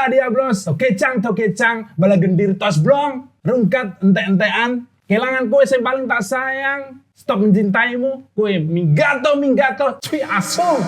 diablos, tokecang, bala gendir tos blong, rungkat ente-entean, kehilangan kue yang paling tak sayang, stop mencintaimu, kue minggato, cuy asu.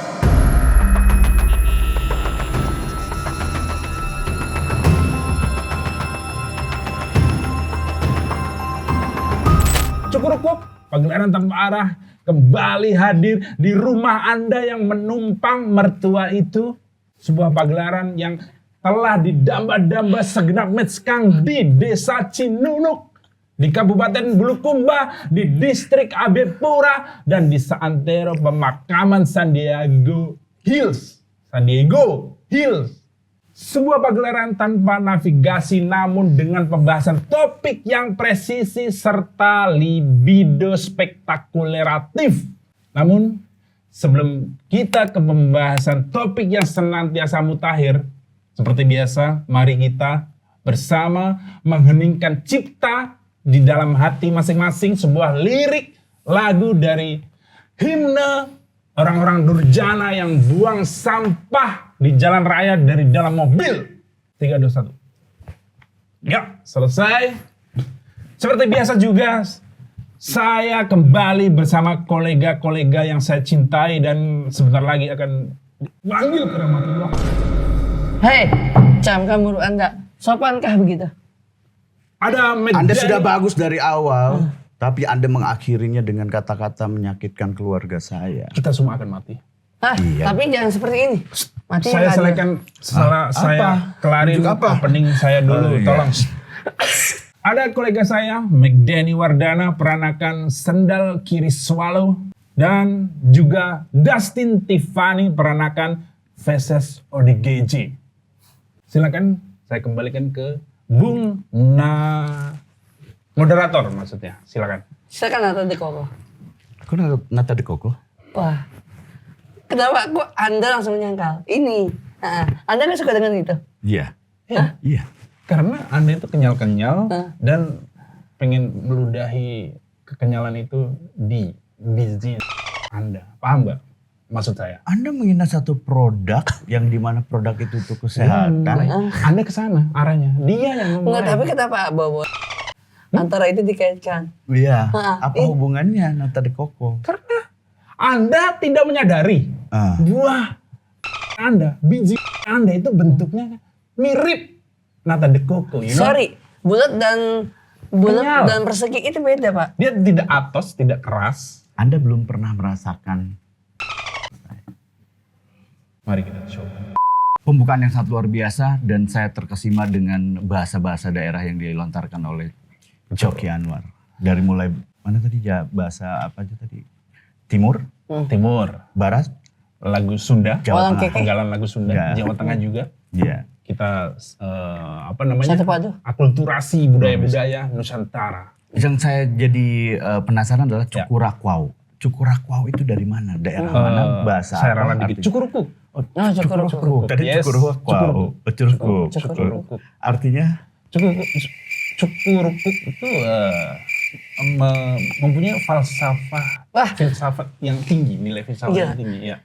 Cukurukuk, pagelaran tanpa arah, kembali hadir di rumah Anda yang menumpang mertua itu. Sebuah pagelaran yang telah didamba-damba segenap metskang di Desa Cinunuk, di Kabupaten Bulukumba, di Distrik Abepura, dan di seantero pemakaman San Diego Hills. Sebuah pagelaran tanpa navigasi namun dengan pembahasan topik yang presisi serta libido spektakuleratif. Namun sebelum kita ke pembahasan topik yang senantiasa mutakhir, seperti biasa mari kita bersama mengheningkan cipta di dalam hati masing-masing sebuah lirik lagu dari himne orang-orang durjana yang buang sampah di jalan raya dari dalam mobil. 3, 2, 1. Ya, selesai. Seperti biasa juga, saya kembali bersama kolega-kolega yang saya cintai dan sebentar lagi akan dipanggil ke rahmatullah. Hei, Cam, kamu Anda, sopankah begitu? Anda sudah bagus dari awal, tapi Anda mengakhirinya dengan kata-kata menyakitkan keluarga saya. Kita semua akan mati. Iya. Tapi jangan seperti ini. Mati Saya selesaikan setelah saya kelarin opening saya dulu, tolong. Ada kolega saya, McDanny Wardana, peranakan Sendal Kiri Swallow, dan juga Dustin Tiffany, peranakan Feses ODGJ. Silakan saya kembalikan ke Bung moderator maksudnya, silakan. Silakan Nata de Coco. Kok Nata de Coco? Wah, kenapa kok Anda langsung menyangkal? Ini, Anda nggak suka dengan itu? Iya. Iya. Karena Anda itu kenyal-kenyal dan pengen meludahi kekenyalan itu di bisnis Anda. Paham nggak maksud saya? Anda menghina satu produk yang dimana produk itu untuk kesehatan. Anda kesana arahnya. Dia yang Enggak, memulai. tapi kenapa bawa antara itu dikaitkan? Iya. Apa hubungannya Nata de Coco? Karena Anda tidak menyadari buah Anda, biji Anda itu bentuknya mirip Nata de Coco. You know? Sorry, bulat dan persegi itu beda, Pak. Dia tidak atos, tidak keras. Anda belum pernah merasakan. Mari kita coba. Pembukaan yang sangat luar biasa dan saya terkesima dengan bahasa-bahasa daerah yang dilontarkan oleh Coki Anwar. Dari mulai mana tadi bahasa apa aja tadi? Timur, Barat, lagu Sunda, Jawa Tengah, penggalan lagu Sunda, Jawa Tengah juga. Iya. Kita Satu padu. akulturasi budaya-budaya Nusantara. Yang saya jadi penasaran adalah Cukurakwau. Cukurakwau itu dari mana? Daerah mana? Bahasa saya apa? ralat dikit. Cukurukuk. Cukurukuk. Tadi Yes. Cukurukuk. Cukurukuk. Artinya? Cukurukuk itu mempunyai filsafat yang tinggi, nilai filsafat yang tinggi. Ya.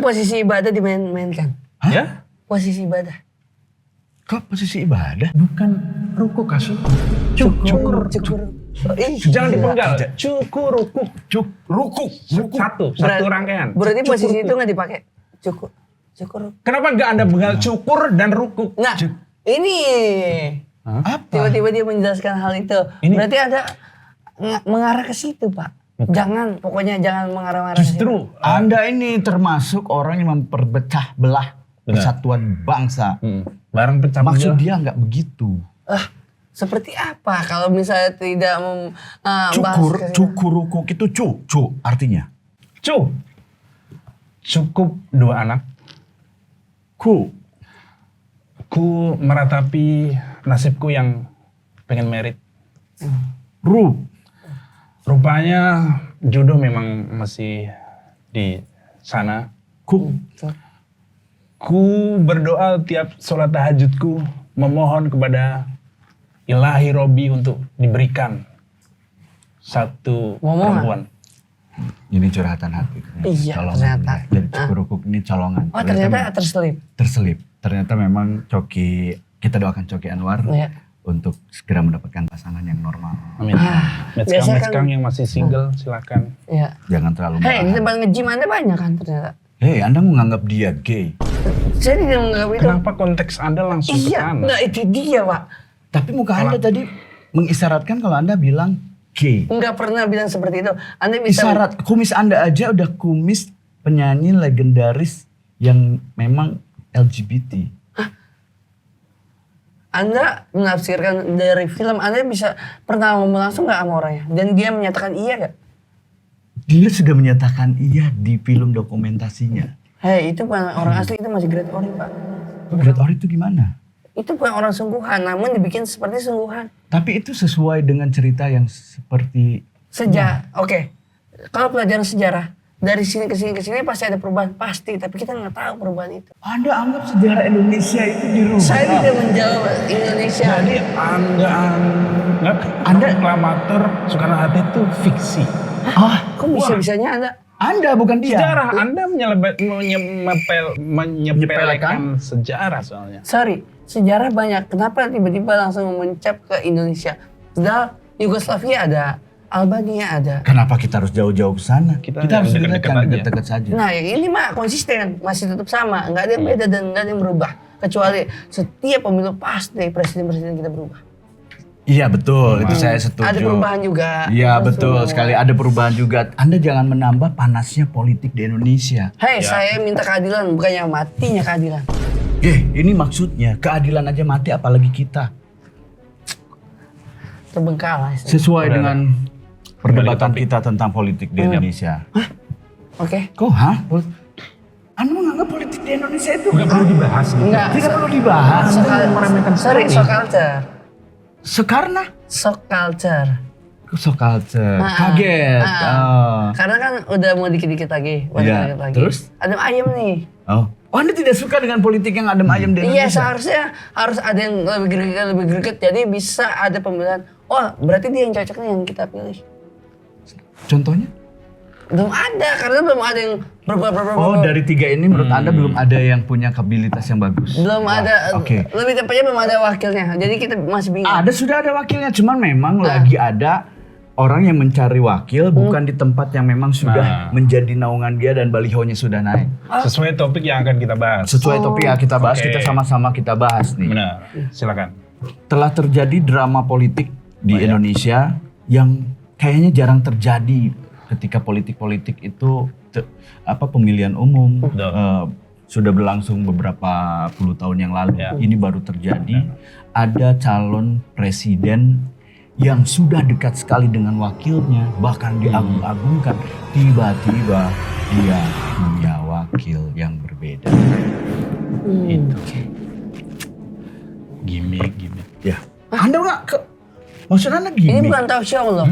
Posisi ibadah dimain-mainkan. Ya? Posisi ibadah. Kok posisi ibadah? Bukan ruku kasu. Cukur. Jangan dipenggal. Cukurukuk. Rukuk. Satu rangkaian. Berarti posisi itu nggak dipakai. Cukur. Kenapa nggak Anda penggal cukur dan rukuk? Nah, ini. Apa? Tiba-tiba dia menjelaskan hal itu. Berarti ada mengarah ke situ, Pak. Pokoknya jangan mengarah-arah. Justru Anda ini termasuk orang yang memperpecah belah persatuan bangsa. Barang pecah Maksud dia nggak begitu. Seperti apa kalau misalnya tidak Cukurukuk itu cu artinya. Cukup 2 anak. Ku meratapi nasibku yang pengen merit. Rupanya jodoh memang masih di sana. Ku berdoa tiap sholat tahajudku memohon kepada Ilahi Robi untuk diberikan satu perempuan. Ini curhatan hati. Iya, colongan ternyata. Dari Cukurukuk ini colongan. Oh, ternyata terselip. Terselip. ternyata memang kita doakan Coki Anwar Iya. untuk segera mendapatkan pasangan yang normal. Amin. biasanya Match Kang yang masih single silakan. Iya. Jangan terlalu Hei, di marah. tempat nge-gym Anda banyak kan ternyata. Hei, Anda menganggap dia gay. Saya tidak menganggap itu. Kenapa konteks Anda langsung ke Iya, sana? nah itu dia Pak. Tapi muka Anda tadi mengisyaratkan kalau Anda bilang gay. Enggak pernah bilang seperti itu. Anda bisa Isyarat kumis Anda aja udah kumis penyanyi legendaris yang memang LGBT. Anda menafsirkan dari film, Anda bisa pernah ngomong langsung nggak sama orangnya? Dan dia menyatakan iya nggak? Dia sudah menyatakan iya di film dokumentasinya. Hei, itu bukan orang asli, itu masih Great Ori, Pak. Great Ori itu gimana? Itu bukan orang sungguhan, namun dibikin seperti sungguhan. Tapi itu sesuai dengan cerita yang seperti Oke. Kalau pelajaran sejarah, dari sini ke sini pasti ada perubahan, pasti. Tapi kita nggak tahu perubahan itu. Anda anggap sejarah Indonesia itu dirubah. Saya tidak menjawab Indonesia. Jadi Anda anggap proklamator Soekarno-Hatta itu fiksi. Kok bisa-bisanya Anda bukan dia. Sejarah Anda menyepelekan sejarah soalnya. Sorry, sejarah banyak. Kenapa tiba-tiba langsung mencap ke Indonesia? Padahal Yugoslavia ada, Albania ada. Kenapa kita harus jauh-jauh ke sana? Kita harus yang dekat-dekat aja. dekat-dekat saja. Nah yang ini mah konsisten, masih tetap sama. Nggak ada yang beda dan nggak ada yang berubah. Kecuali setiap pemilu pasti presiden-presiden kita berubah. Iya betul, itu saya setuju. Ada perubahan juga. Iya Terus betul semua. sekali, ada perubahan juga. Anda jangan menambah panasnya politik di Indonesia. Hei, saya minta keadilan, bukannya matinya keadilan. Ini maksudnya keadilan aja mati apalagi kita. Terbengkalai. Sesuai dengan perdebatan topik. kita tentang politik di Indonesia. Oke. Kok Anda menganggap politik di Indonesia itu Nggak perlu dibahas gitu. Enggak. tidak perlu dibahas. Sorry, so culture. Sekarang So culture. kaget. Karena kan udah mau dikit-dikit lagi. Iya, terus? Adem ayem nih. Oh, Anda tidak suka dengan politik yang adem ayem di Iya, Indonesia? seharusnya harus ada yang lebih greget. Jadi bisa ada pemilihan. Oh, berarti dia yang cocok nih yang kita pilih. Contohnya? Belum ada, karena belum ada yang Oh, dari tiga ini menurut Anda belum ada yang punya kapabilitas yang bagus? belum ada. Oke. Lebih tepatnya belum ada wakilnya. Jadi kita masih bingung. Sudah ada wakilnya, cuman memang lagi ada orang yang mencari wakil bukan di tempat yang memang sudah menjadi naungan dia dan balihonya sudah naik. Sesuai topik yang akan kita bahas. Sesuai topik yang kita bahas, Oke. kita sama-sama kita bahas nih. Benar, silakan. Telah terjadi drama politik di Indonesia yang kayaknya jarang terjadi ketika politik-politik itu pemilihan umum sudah berlangsung beberapa puluh tahun yang lalu. Ya. Ini baru terjadi. Ada calon presiden yang sudah dekat sekali dengan wakilnya, bahkan diagung-agungkan. Tiba-tiba dia punya wakil yang berbeda. Itu. Gimik. Ya, Anda maksud Anda Ini gini? bukan tahu show loh.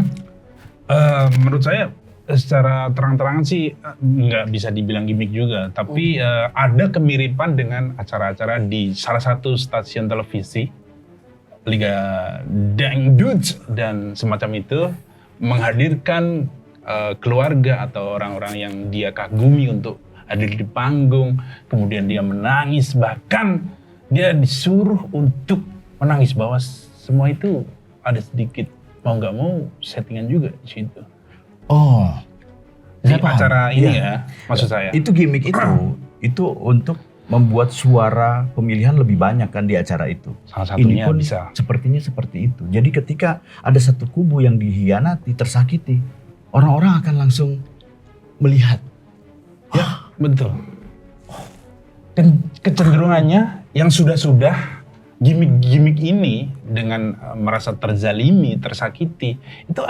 Menurut saya secara terang-terangan sih nggak bisa dibilang gimmick juga, tapi ada kemiripan dengan acara-acara di salah satu stasiun televisi Liga Dangdut dan semacam itu, menghadirkan keluarga atau orang-orang yang dia kagumi untuk hadir di panggung, kemudian dia menangis, bahkan dia disuruh untuk menangis, bahwa semua itu ada sedikit mau nggak mau settingan juga di situ. Oh, Di saya paham. acara ini Iya. ya, maksud saya. Itu gimmick itu untuk membuat suara pemilihan lebih banyak kan di acara itu. Salah satunya Ini pun bisa. sepertinya seperti itu. Jadi ketika ada satu kubu yang dihianati, tersakiti, orang-orang akan langsung melihat. Ya, betul. Dan kecenderungannya yang sudah-sudah gimmick-gimmick ini dengan merasa terzalimi, tersakiti, itu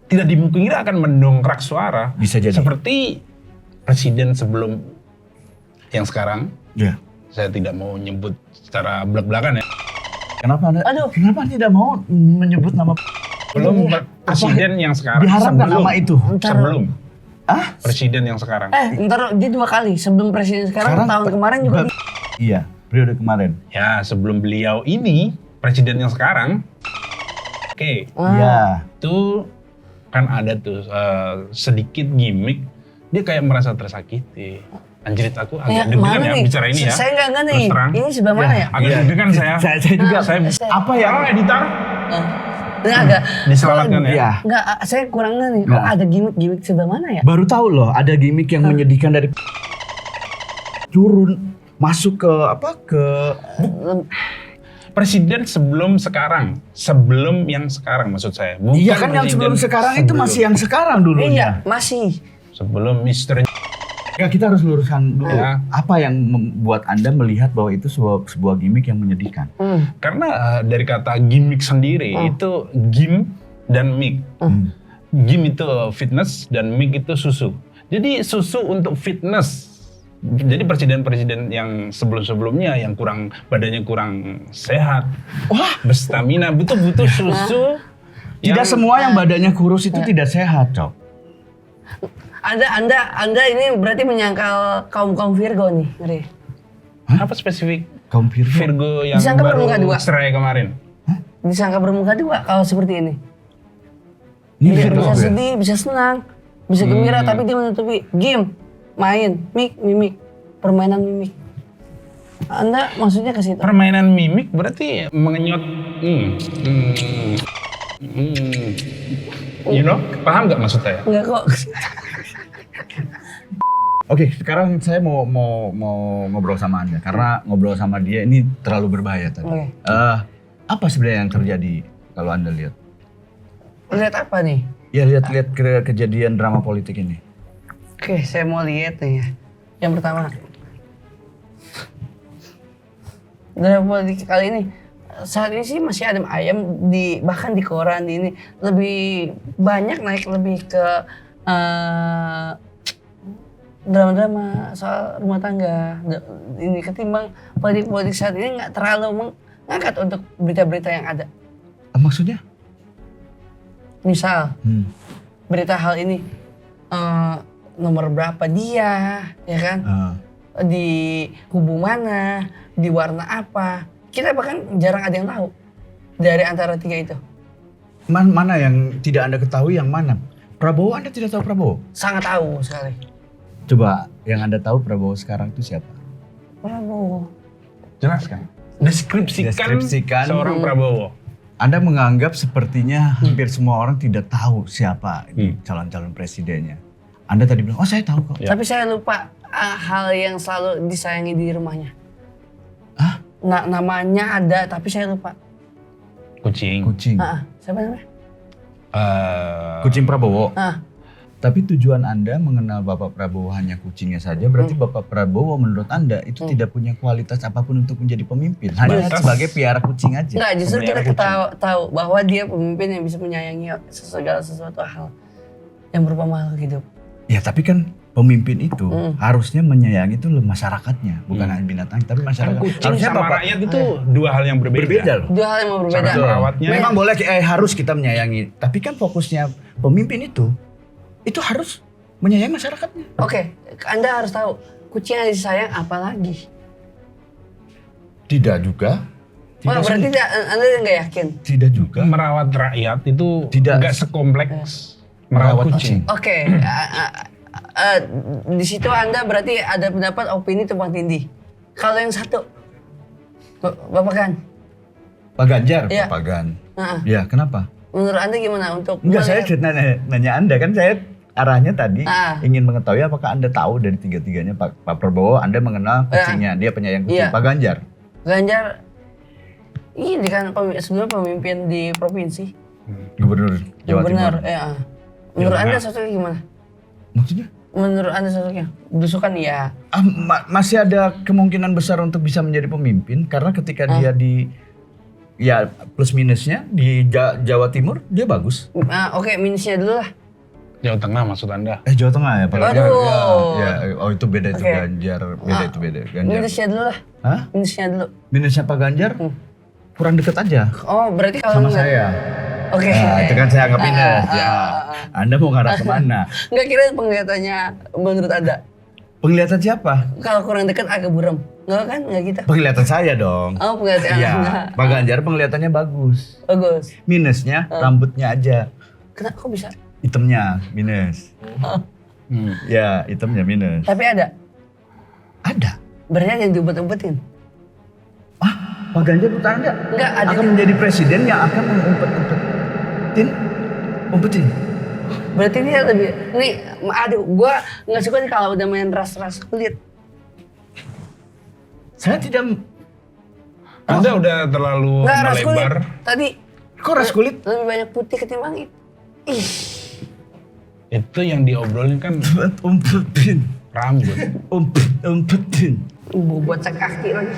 tidak dimungkinkan akan mendongkrak suara. Bisa jadi. Seperti presiden sebelum yang sekarang, Ya. saya tidak mau nyebut secara belak-belakan ya. Kenapa Anda? Aduh. Kenapa tidak mau menyebut nama? Belum presiden yang sekarang. Diharapkan sebelum, nama itu. Sebelum Ah? presiden yang sekarang. Ntar dia 2 kali. Sebelum presiden sekarang tahun kemarin juga. Iya, periode kemarin. Ya, sebelum beliau ini presiden yang sekarang. Oke. Iya. Itu kan ada tuh sedikit gimmick, dia kayak merasa tersakiti. Anjrit, aku Ya, agak deg-degan mana ya nih? bicara ini ya. Saya nggak nih. Terus terang. Ini sebelah mana ya? Agak deg-degan saya. Saya juga. Apa ya? Editor? Enggak agak. Diselamatkan ya. Ya. Enggak, saya kurang nih. Kok ada gimmick sebelah mana ya? Baru tahu loh ada gimmick yang menyedihkan dari turun masuk ke apa ke Presiden sebelum yang sekarang maksud saya. Bukan iya kan yang sebelum presiden sekarang itu masih yang sekarang dulunya. Iya, masih. Sebelum Mister Ya, kita harus luruskan dulu Ya. apa yang membuat Anda melihat bahwa itu sebuah gimmick yang menyedihkan. Karena dari kata gimmick sendiri itu gim dan mic. Gim itu fitness dan mic itu susu. Jadi susu untuk fitness. Jadi presiden-presiden yang sebelum-sebelumnya yang badannya kurang sehat, berstamina, butuh susu. Tidak semua yang badannya kurus itu tidak sehat, Cok. Anda ini berarti menyangkal kaum Virgo nih, ngeri. Apa spesifik Kaum Virgo. Virgo yang Disangka baru bermuka dua. cerai kemarin? Disangka bermuka dua kalau seperti ini. Ini Bisa, Virgo bisa ya? sedih, bisa senang, bisa gembira, tapi dia menutupi game, main, mimik, permainan mimik. Anda maksudnya ke situ? Permainan mimik berarti mengenyot. You know, paham nggak maksud saya? Enggak kok. Oke, sekarang saya mau ngobrol sama Anda karena ngobrol sama dia ini terlalu berbahaya tadi. Oke. Apa sebenarnya yang terjadi kalau Anda lihat? Lihat apa nih? Ya lihat kejadian drama politik ini. Oke, saya mau lihat nih ya. Yang pertama, drama politik kali ini saat ini sih masih adem ayam bahkan di koran di ini lebih banyak naik lebih ke drama-drama soal rumah tangga ini ketimbang politik saat ini nggak terlalu mengangkat untuk berita-berita yang ada. Maksudnya? Misal berita hal ini nomor berapa dia, ya kan? Di kubu mana, di warna apa? Kita bahkan jarang ada yang tahu dari antara tiga itu. Mana yang tidak Anda ketahui yang mana? Prabowo, Anda tidak tahu Prabowo? Sangat tahu sekali. Coba yang Anda tahu Prabowo sekarang itu siapa? Prabowo. Jelaskan. Deskripsikan seorang Prabowo. Anda menganggap sepertinya hampir semua orang tidak tahu siapa calon-calon presidennya. Anda tadi bilang, oh saya tahu kok. Ya. Tapi saya lupa hal yang selalu disayangi di rumahnya. Hah? Namanya ada, tapi saya lupa. Kucing. Siapa namanya? Kucing Prabowo. Ah. Tapi tujuan Anda mengenal Bapak Prabowo hanya kucingnya saja, berarti Bapak Prabowo menurut Anda itu tidak punya kualitas apapun untuk menjadi pemimpin. Hanya sebagai piara kucing aja. Enggak, justru Sebenarnya kita tahu bahwa dia pemimpin yang bisa menyayangi segala sesuatu hal yang berupa makhluk hidup. Ya tapi kan pemimpin itu harusnya menyayangi itu masyarakatnya, bukan hanya binatang, tapi Kan masyarakat. kucing Harusnya sama Bapak rakyat itu dua hal yang berbeda. berbeda loh. Dua hal yang mau berbeda. Cara merawatnya. Memang boleh harus kita menyayangi, tapi kan fokusnya pemimpin itu harus menyayangi masyarakatnya. Oke, Anda harus tahu kucing yang disayang apalagi. Tidak juga. Oh, berarti Anda nggak yakin? Tidak juga. Merawat rakyat itu Tidak. nggak sekompleks merawat kucing. Oke, di situ Anda berarti ada pendapat opini tumpang tindih. Kalau yang satu, Bapak Gan, Pak Ganjar, Iya. Pak Gan. Nah, Ya kenapa? menurut Anda gimana untuk Enggak, saya nanya Anda kan, saya arahnya tadi ingin mengetahui apakah Anda tahu dari tiga-tiganya Pak Prabowo, Anda mengenal kucingnya, dia penyayang kucing. Iya. Pak Ganjar. Ganjar ini kan sebelumnya pemimpin di provinsi. Gubernur Jawa Benar, Timur. ya. Menurut Jawa Anda Tengah. sosoknya gimana? Maksudnya? Menurut Anda sosoknya? Belusukan iya. Masih ada kemungkinan besar untuk bisa menjadi pemimpin karena ketika dia ya plus minusnya di Jawa Timur dia bagus. Oke, minusnya dulu lah. Jawa Tengah maksud Anda? Jawa Tengah ya Pak Ganjar. Waduh. Ya, oh itu beda itu Oke. Ganjar, beda itu beda. Ganjar. Minusnya dulu lah. Hah? Minusnya dulu. Minusnya Pak Ganjar kurang deket aja Oh, berarti kalau sama saya. Oke. Nah, itu kan saya anggap minus. Ya, Anda mau ngarah kemana? Nggak kira penglihatannya menurut Anda. Penglihatan siapa? Kalau kurang dekat agak buram. Nggak kan? Nggak gitu. Penglihatan saya dong. Oh, penglihatan Anda. Iya, Pak Ganjar penglihatannya bagus. Bagus. Minusnya rambutnya aja. Kenapa kok bisa? Hitamnya minus. Ya, hitamnya minus. Tapi ada. Ada. Berarti ada yang diumpet-umpetin. Pak Ganjar menurut Anda Enggak, ada akan menjadi presiden yang akan umpetin. Berarti dia lebih, nih, aduh, gua nggak suka nih kalau udah main ras-ras kulit. Saya tidak. Anda udah terlalu Nggak, ras kulit. melebar. Tadi Kok ras kulit? lebih banyak putih ketimbang itu. Ih, Itu yang diobrolin kan Umpetin. rambut. Umpetin. buat cek kaki lagi.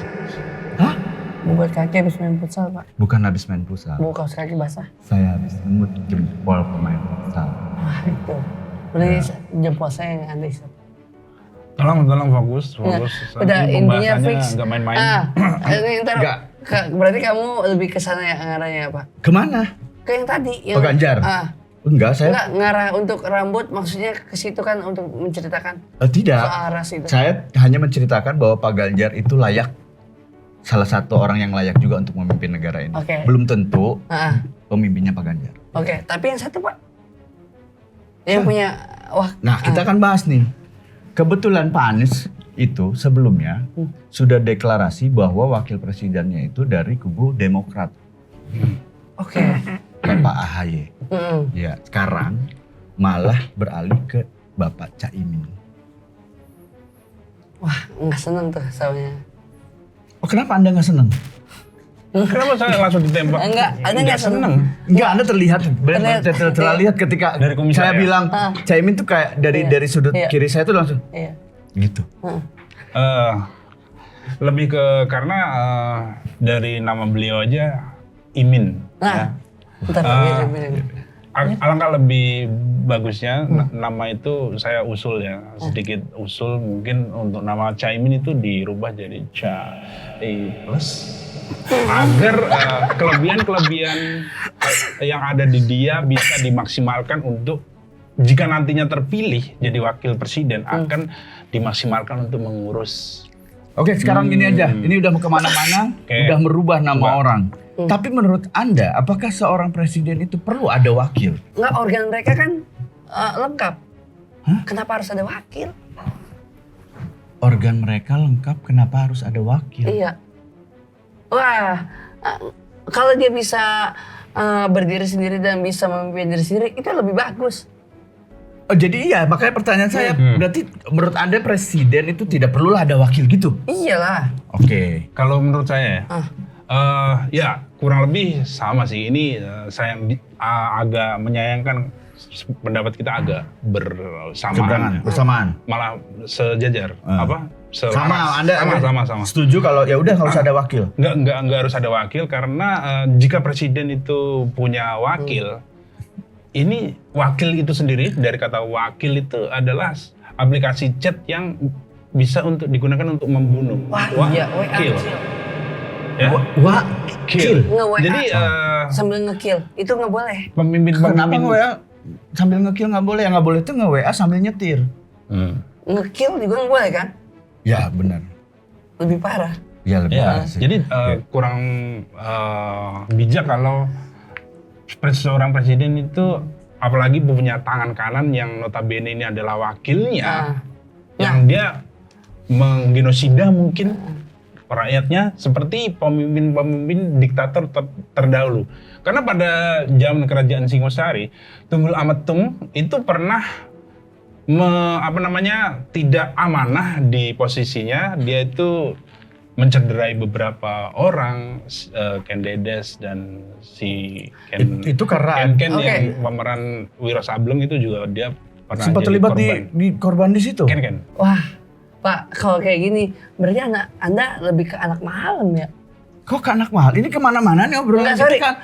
Hah? Buat kaki habis main futsal, Pak. Bukan habis main futsal. Kaos kaki basah. Saya habis ngemut jempol pemain futsal. Wah, itu. Berarti jempol saya yang ada isap. Tolong fokus. Udah Nanti intinya pembahasannya fix. nggak main-main. Ini ntar, Nggak. berarti kamu lebih ke sana ya ngarahnya, Pak? Kemana? Ke yang tadi. Yang, Pak Ganjar? Enggak, saya Enggak, ngarah untuk rambut maksudnya ke situ kan untuk menceritakan tidak. soal ras itu. Saya hanya menceritakan bahwa Pak Ganjar itu layak, salah satu orang yang layak juga untuk memimpin negara ini. Oke. Belum tentu Ah, pemimpinnya Pak Ganjar. Oke, tapi yang satu, Pak. Yang punya Nah, kita akan bahas nih. Kebetulan Pak Anies itu sebelumnya sudah deklarasi bahwa wakil presidennya itu dari kubu Demokrat. Oke. Bapak AHY. Mm-mm. Ya, sekarang malah beralih ke Bapak Caimin. Wah, nggak seneng tuh soalnya. Oh, kenapa Anda nggak seneng? Kenapa saya langsung ditembak? Enggak, Anda nggak seneng. Enggak, Anda terlihat Terlihat. terlihat ketika Dari kumis saya saya. bilang Caimin tuh kayak dari sudut Iya. kiri saya tuh langsung Iya. gitu. Heeh. Lebih ke karena dari nama beliau aja Imin. Nah, bentar, bener. Alangkah lebih bagusnya nama itu saya usul ya, sedikit usul mungkin untuk nama Caimin itu dirubah jadi Cai plus agar kelebihan-kelebihan yang ada di dia bisa dimaksimalkan untuk jika nantinya terpilih jadi wakil presiden akan dimaksimalkan untuk mengurus. Oke, sekarang gini aja. Ini udah mau kemana-mana, Oke. udah merubah nama Coba. orang. Tapi menurut Anda, apakah seorang presiden itu perlu ada wakil? Nggak, organ mereka kan lengkap. Hah? Kenapa harus ada wakil? Organ mereka lengkap, kenapa harus ada wakil? Iya. Wah, kalau dia bisa berdiri sendiri dan bisa memimpin diri sendiri, itu lebih bagus. Oh, jadi iya, makanya pertanyaan saya, berarti menurut Anda presiden itu tidak perlulah ada wakil gitu? Iyalah. Oke. Kalau menurut saya Ah. ya kurang lebih sama sih. Ini saya agak menyayangkan pendapat kita agak bersamaan. Bersamaan. Malah sejajar. Apa? Sama, Anda Sama. setuju kalau ya udah nggak usah ada wakil. Nggak harus ada wakil karena jika presiden itu punya wakil, ini wakil itu sendiri dari kata wakil itu adalah aplikasi chat yang bisa untuk digunakan untuk membunuh. Wah, iya, Wakil. Ya. Wakil. Nge-WA. Jadi Sambil nge-kill, itu nggak boleh. Kenapa pemimpin-pemimpin nge-WA sambil nge-kill nggak boleh? Yang nggak boleh itu nge-WA sambil nyetir. Nge-kill juga nggak boleh kan? Ya benar. Lebih parah. Ya lebih Ya, parah sih. jadi kurang bijak kalau seorang presiden itu apalagi punya tangan kanan yang notabene ini adalah wakilnya, yang dia menggenosida mungkin rakyatnya seperti pemimpin-pemimpin diktator terdahulu. Karena pada zaman kerajaan Singosari, Tunggul Ametung itu pernah tidak amanah di posisinya. Dia itu mencederai beberapa orang, Ken Dedes dan si Ken Itu karena Ken yang pemeran Wiro Sableng itu juga dia pernah sempat jadi terlibat korban. di korban di situ. Ken. Wah, Pak, kalau kayak gini, berarti Anda lebih ke anak malam ya? Kok ke anak mahal? Ini kemana-mana nih obrolan Enggak, sorry. kita kan.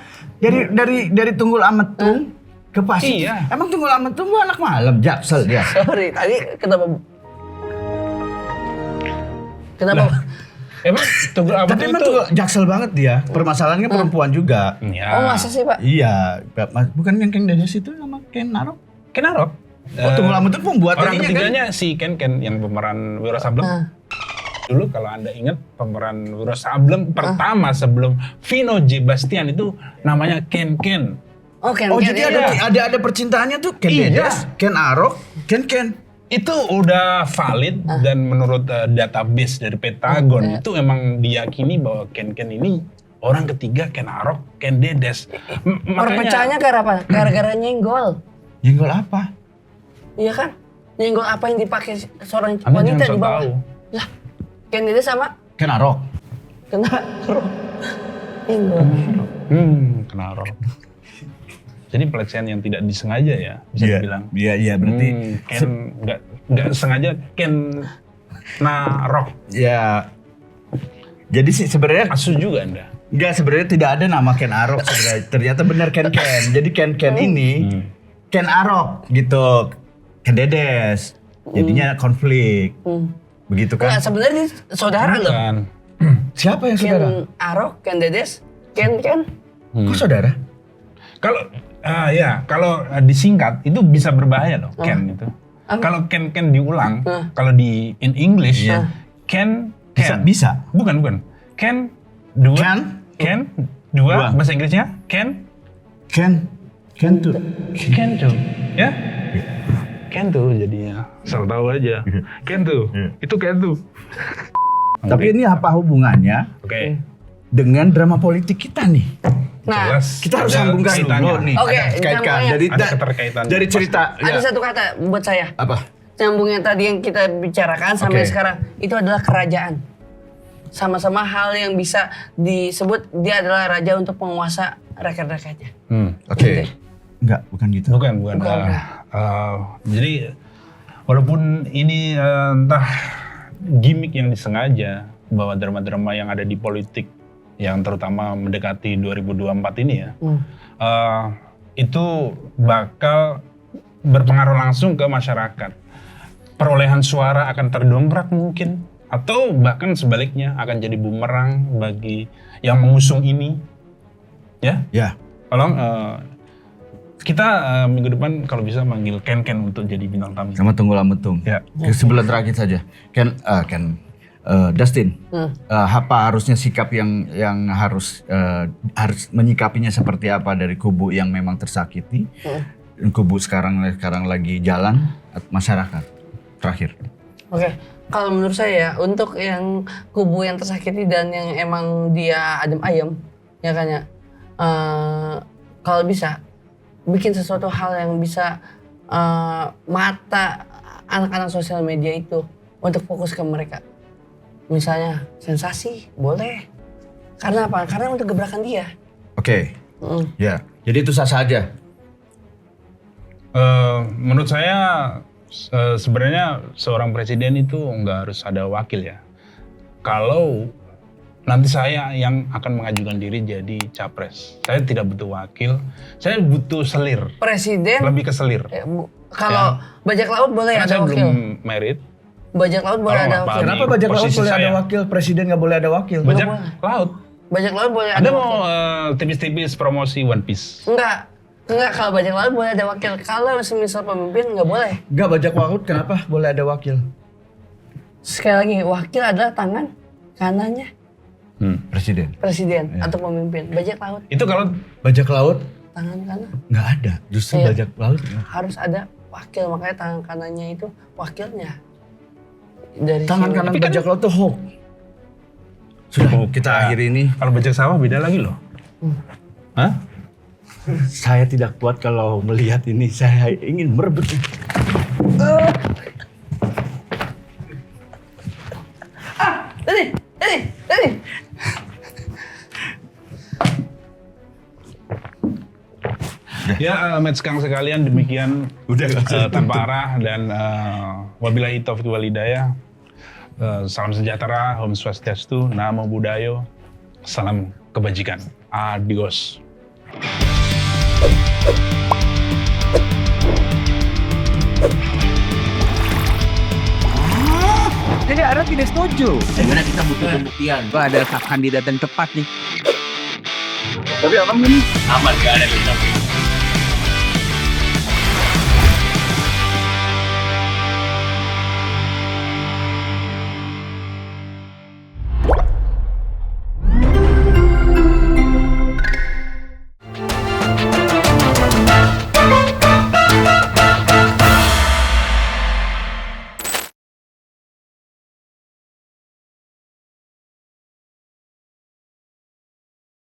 Dari Tunggul Ametung ke Pasir. Iya. Emang Tunggul Ametung gua anak malam, Jaksel dia. Sorry, tadi kenapa? Emang Tunggul Tapi Ametung emang itu Tunggul Jaksel banget dia. Permasalahannya perempuan juga. ya. Oh, masa sih, Pak? Iya, bukan yang Ken Dedes itu nama Ken Narok. Ken Arok. Oh, Tunggul Ametung pembuat Orang ininya kan. ketiganya si Ken yang pemeran Wiro Sableng. Dulu kalau Anda ingat pemeran Wiro Sableng pertama sebelum Vino J. Bastian itu namanya Ken. Oh, Ken. Oh, jadi iya. ada percintaannya tuh Ken Iya. Dedes, Ken Arok, Ken. Itu udah valid dan menurut database dari Pentagon itu emang diyakini bahwa Ken ini orang ketiga Ken Arok, Ken Dedes. Perpecahannya karena apa? Gara-gara nyenggol. Nyenggol apa? Iya kan? Nyenggol apa yang dipakai seorang Anda wanita jangan di so bawah? tahu. Lah, Ken Dedes sama Ken Arok. kena nyenggol. Ken Arok. Jadi pelecehan yang tidak disengaja ya, bisa dibilang. Iya, berarti Ken nggak sengaja Ken Narok. ya. Jadi sih sebenarnya Asu juga Anda. enggak, sebenarnya tidak ada nama Ken Arok sebenarnya. Ternyata benar Ken. Jadi Ken ini Ken Arok gitu. Ken Dedes. Jadinya konflik. Begitu kan? Enggak, sebenarnya ini saudara loh. Kan. Siapa yang saudara? Ken Arok, Ken Dedes, Ken. Kok saudara? Kalau kalau disingkat itu bisa berbahaya loh Ken itu. Kalau Ken diulang, kalau di in English Ken Bisa. bukan Ken dua Ken? Ken dua Dua. bahasa Inggrisnya Ken tuh. ya Ken tuh jadinya asal tahu aja Ken tuh itu Ken tuh. Tapi ini apa hubungannya Oke. dengan drama politik kita nih? Nah, Jelas Kita harus ada sambungkan kaitannya. dulu nih. Oke, Kaitkan. nyambungnya. Dari Ada keterkaitannya. dari cerita. ada ya. satu kata buat saya. Apa? Nyambung yang tadi yang kita bicarakan sampai Oke. sekarang itu adalah kerajaan. Sama-sama hal yang bisa disebut dia adalah raja untuk penguasa rakyat-rakyatnya. Oke. Enggak, bukan gitu. Bukan. Bukan. Jadi walaupun ini entah gimmick yang disengaja bahwa drama-drama yang ada di politik yang terutama mendekati 2024 ini ya, itu bakal berpengaruh langsung ke masyarakat. Perolehan suara akan terdongkrak mungkin, atau bahkan sebaliknya akan jadi bumerang bagi yang mengusung ini. Ya, Ya. tolong kita minggu depan kalau bisa manggil Ken untuk jadi bintang tamu. Sama tunggu lama tung. Ya. Sebulan terakhir saja. Dustin, apa harusnya sikap yang harus menyikapinya seperti apa dari kubu yang memang tersakiti, dan kubu sekarang lagi jalan masyarakat terakhir. Oke, kalau menurut saya untuk yang kubu yang tersakiti dan yang emang dia adem ayem, ya kan ya, kalau bisa bikin sesuatu hal yang bisa mata anak-anak sosial media itu untuk fokus ke mereka. Misalnya sensasi, boleh. Karena apa? Karena untuk gebrakan dia. Oke. Ya. Jadi itu sah saja. Menurut saya sebenarnya seorang presiden itu nggak harus ada wakil ya. Kalau nanti saya yang akan mengajukan diri jadi capres, saya tidak butuh wakil, saya butuh selir. Presiden. Lebih ke selir. Kalau bajak laut boleh Karena ada saya wakil. belum married. Bajak laut boleh Kalau ada nggak wakil. paham. Kenapa bajak laut posisi boleh ada saya. wakil, presiden nggak boleh ada wakil? Bajak boleh. laut. Bajak laut boleh ada Ada wakil. mau tipis-tipis promosi One Piece. Enggak, kalau bajak laut boleh ada wakil. Kalau semisal pemimpin nggak boleh. Nggak, bajak laut kenapa boleh ada wakil? Sekali lagi, wakil adalah tangan kanannya Presiden. presiden atau pemimpin. Bajak laut, Itu kalau Bajak laut tangan kanan. nggak ada. Justru Iya. bajak laut. Harus ada wakil, makanya tangan kanannya itu wakilnya. Dari Tangan sini. kanan Tapi kan- bajak laut tuh hoax. Sudah, Hoax. kita Nah. akhiri ini. kalau bajak sawah beda lagi loh. Hah? Saya tidak kuat kalau melihat ini. Saya ingin merebut. Tadi. Ya, match Kang sekalian demikian Udah nggak usah tanpa arah dan wabillahi taufiq wal hidayah. Salam sejahtera, Om Swastiastu, Namo Buddhaya, salam kebajikan. Adios. Jadi Anda tidak setuju. Sebenarnya kita butuh pembuktian. Ada kandidat yang tepat nih. Aman gak ada kita.